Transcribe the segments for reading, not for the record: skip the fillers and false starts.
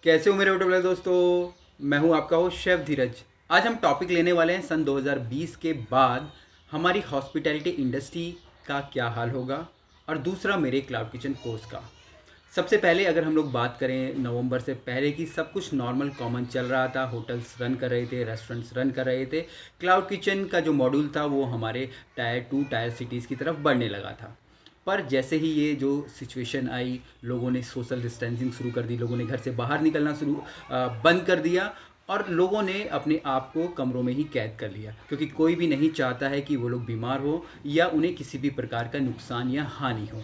कैसे हो मेरे होटल वाले दोस्तों। मैं हूं आपका होस्ट शेफ धीरज। आज हम टॉपिक लेने वाले हैं सन 2020 के बाद हमारी हॉस्पिटैलिटी इंडस्ट्री का क्या हाल होगा, और दूसरा मेरे क्लाउड किचन कोर्स का। सबसे पहले अगर हम लोग बात करें नवंबर से पहले की, सब कुछ नॉर्मल कॉमन चल रहा था। होटल्स रन कर रहे थे, रेस्टोरेंट्स रन कर रहे थे। क्लाउड किचन का जो मॉड्यूल था वो हमारे टायर 2 टायर सिटीज़ की तरफ बढ़ने लगा था। पर जैसे ही ये जो सिचुएशन आई, लोगों ने सोशल डिस्टेंसिंग शुरू कर दी, लोगों ने घर से बाहर निकलना बंद कर दिया, और लोगों ने अपने आप को कमरों में ही कैद कर लिया, क्योंकि कोई भी नहीं चाहता है कि वो लोग बीमार हो या उन्हें किसी भी प्रकार का नुकसान या हानि हो।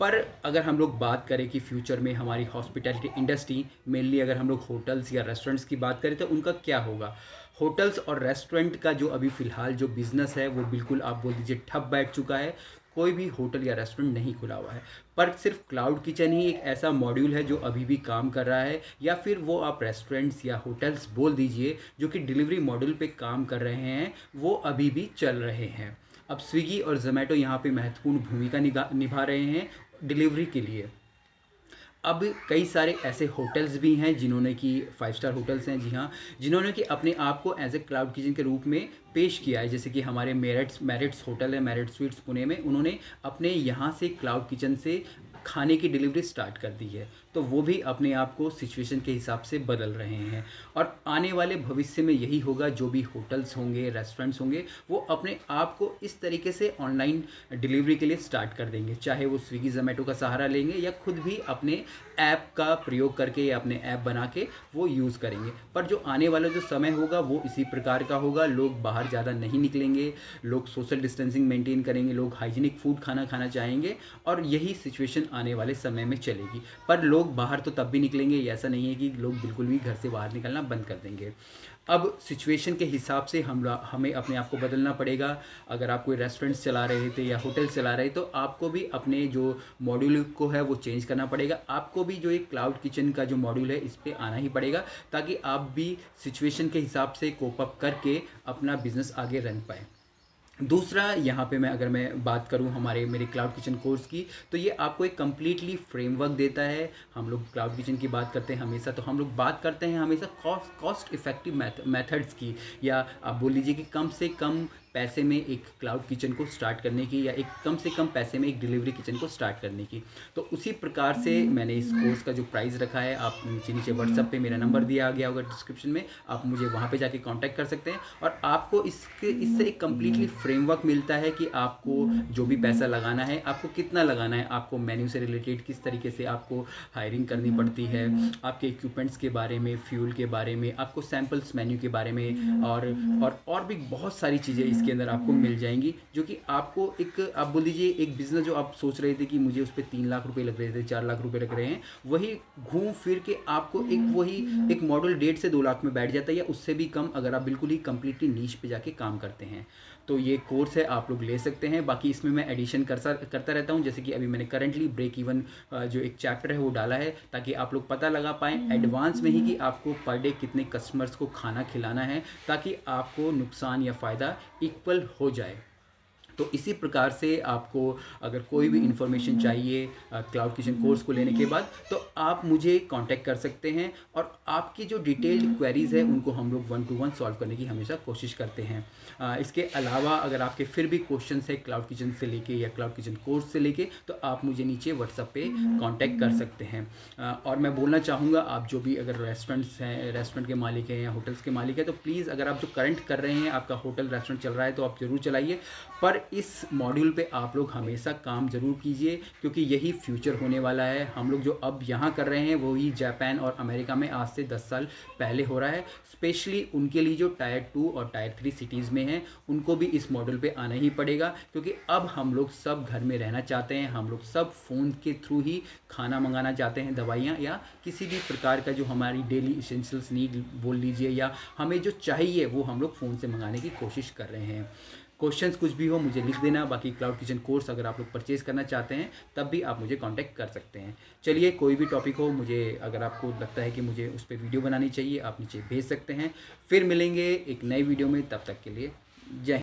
पर अगर हम लोग बात करें कि फ्यूचर में हमारी हॉस्पिटैलिटी इंडस्ट्री, मेनली अगर हम लोग होटल्स या रेस्टोरेंट्स की बात करें, तो उनका क्या होगा। होटल्स और रेस्टोरेंट का जो अभी फ़िलहाल जो बिज़नेस है वो बिल्कुल आप बोल दीजिए ठप बैठ चुका है। कोई भी होटल या रेस्टोरेंट नहीं खुला हुआ है। पर सिर्फ क्लाउड किचन ही एक ऐसा मॉड्यूल है जो अभी भी काम कर रहा है, या फिर वो आप रेस्टोरेंट्स या होटल्स बोल दीजिए जो कि डिलीवरी मॉड्यूल पे काम कर रहे हैं, वो अभी भी चल रहे हैं। अब स्विगी और जोमेटो यहाँ पे महत्वपूर्ण भूमिका निभा रहे हैं डिलीवरी के लिए। अब कई सारे ऐसे होटल्स भी हैं जिन्होंने कि 5 स्टार होटल्स हैं, जी हाँ, जिन्होंने कि अपने आप को एज ए क्लाउड किचन के रूप में पेश किया है। जैसे कि हमारे मेरिट्स होटल है, मेरिट स्वीट्स पुणे में, उन्होंने अपने यहाँ से क्लाउड किचन से खाने की डिलीवरी स्टार्ट कर दी है। तो वो भी अपने आप को सिचुएशन के हिसाब से बदल रहे हैं। और आने वाले भविष्य में यही होगा, जो भी होटल्स होंगे, रेस्टोरेंट्स होंगे, वो अपने आप को इस तरीके से ऑनलाइन डिलीवरी के लिए स्टार्ट कर देंगे। चाहे वो स्विगी जोमेटो का सहारा लेंगे या खुद भी अपने ऐप का प्रयोग करके या अपने ऐप बना के वो यूज़ करेंगे। पर जो आने वाला जो समय होगा वो इसी प्रकार का होगा। लोग बाहर ज़्यादा नहीं निकलेंगे, लोग सोशल डिस्टेंसिंग मेंटेन करेंगे, लोग हाइजीनिक फूड खाना खाना चाहेंगे, और यही सिचुएशन आने वाले समय में चलेगी। पर लोग बाहर तो तब भी निकलेंगे, ऐसा नहीं है कि लोग बिल्कुल भी घर से बाहर निकलना बंद कर देंगे। अब सिचुएशन के हिसाब से हमें अपने आप को बदलना पड़ेगा। अगर आप कोई रेस्टोरेंट्स चला रहे थे या होटल चला रहे, तो आपको भी अपने जो मॉड्यूल को है वो चेंज करना पड़ेगा। आपको भी जो एक क्लाउड किचन का जो मॉड्यूल है इस पे आना ही पड़ेगा, ताकि आप भी सिचुएशन के हिसाब से कोप अप करके अपना बिजनेस आगे रन पाए। दूसरा यहाँ पे अगर मैं बात करूँ हमारे मेरे क्लाउड किचन कोर्स की, तो ये आपको एक कम्प्लीटली फ्रेमवर्क देता है। हम लोग क्लाउड किचन की बात करते हैं हमेशा, तो हम लोग बात करते हैं हमेशा कॉस्ट इफेक्टिव मेथड्स की, या आप बोल लीजिए कि कम से कम पैसे में एक क्लाउड किचन को स्टार्ट करने की, या एक कम से कम पैसे में एक डिलीवरी किचन को स्टार्ट करने की। तो उसी प्रकार से मैंने इस कोर्स का जो प्राइस रखा है, आप नीचे नीचे व्हाट्सएप पे मेरा नंबर दिया गया होगा डिस्क्रिप्शन में, आप मुझे वहाँ पे जाके कांटेक्ट कर सकते हैं। और आपको इससे एक कम्प्लीटली फ्रेमवर्क मिलता है कि आपको जो भी पैसा लगाना है, आपको कितना लगाना है, आपको मेन्यू से रिलेटेड किस तरीके से आपको हायरिंग करनी पड़ती है, आपके इक्विपमेंट्स के बारे में, फ्यूल के बारे में, आपको सैम्पल्स मेन्यू के बारे में, और भी बहुत सारी चीज़ें इसके अंदर आपको मिल जाएंगी, जो कि आपको एक आप बोल दीजिए एक बिज़नेस जो आप सोच रहे थे कि मुझे उस पर 3 लाख रुपए लग रहे थे, 4 लाख रुपए लग रहे हैं, वही घूम फिर के आपको वही एक मॉडल 1.5 से 2 लाख में बैठ जाता है, या उससे भी कम, अगर आप बिल्कुल ही कंप्लीटली नीश पे जाके काम करते हैं। तो ये कोर्स है, आप लोग ले सकते हैं। बाकी इसमें मैं एडिशन करता रहता हूँ, जैसे कि अभी मैंने करंटली ब्रेक इवन जो एक चैप्टर है वो डाला है, ताकि आप लोग पता लगा पाएँ एडवांस में ही कि आपको पर डे कितने कस्टमर्स को खाना खिलाना है, ताकि आपको नुकसान या फ़ायदा इक्वल हो जाए। तो इसी प्रकार से आपको अगर कोई भी इन्फॉर्मेशन चाहिए क्लाउड किचन कोर्स को लेने के बाद, तो आप मुझे कांटेक्ट कर सकते हैं, और आपकी जो डिटेल्ड क्वेरीज है उनको हम लोग 1 to 1 सॉल्व करने की हमेशा कोशिश करते हैं। इसके अलावा अगर आपके फिर भी क्वेश्चंस है क्लाउड किचन से लेके या क्लाउड किचन कोर्स से लेके, तो आप मुझे नीचे व्हाट्सएप पे कांटेक्ट कर सकते हैं। और मैं बोलना चाहूँगा, आप जो भी अगर रेस्टोरेंट्स हैं, रेस्टोरेंट के मालिक हैं या होटल्स के मालिक हैं, तो प्लीज़ अगर आप जो करंट कर रहे हैं, आपका होटल रेस्टोरेंट चल रहा है, तो आप ज़रूर चलाइए। पर इस मॉड्यूल पे आप लोग हमेशा काम ज़रूर कीजिए, क्योंकि यही फ्यूचर होने वाला है। हम लोग जो अब यहाँ कर रहे हैं वही जापान और अमेरिका में आज से 10 साल पहले हो रहा है। स्पेशली उनके लिए जो टायर 2 और टायर 3 सिटीज़ में हैं, उनको भी इस मॉड्यूल पे आना ही पड़ेगा, क्योंकि अब हम लोग सब घर में रहना चाहते हैं, हम लोग सब फ़ोन के थ्रू ही खाना मंगाना चाहते हैं, दवाइयाँ या किसी भी प्रकार का जो हमारी डेली इसेंशियल्स नीड बोल लीजिए, या हमें जो चाहिए वो हम लोग फ़ोन से मंगाने की कोशिश कर रहे हैं। क्वेश्चंस कुछ भी हो मुझे लिख देना। बाकी क्लाउड किचन कोर्स अगर आप लोग परचेज़ करना चाहते हैं, तब भी आप मुझे कांटेक्ट कर सकते हैं। चलिए, कोई भी टॉपिक हो, मुझे अगर आपको लगता है कि मुझे उस पर वीडियो बनानी चाहिए, आप नीचे भेज सकते हैं। फिर मिलेंगे एक नई वीडियो में, तब तक के लिए जय हिंद।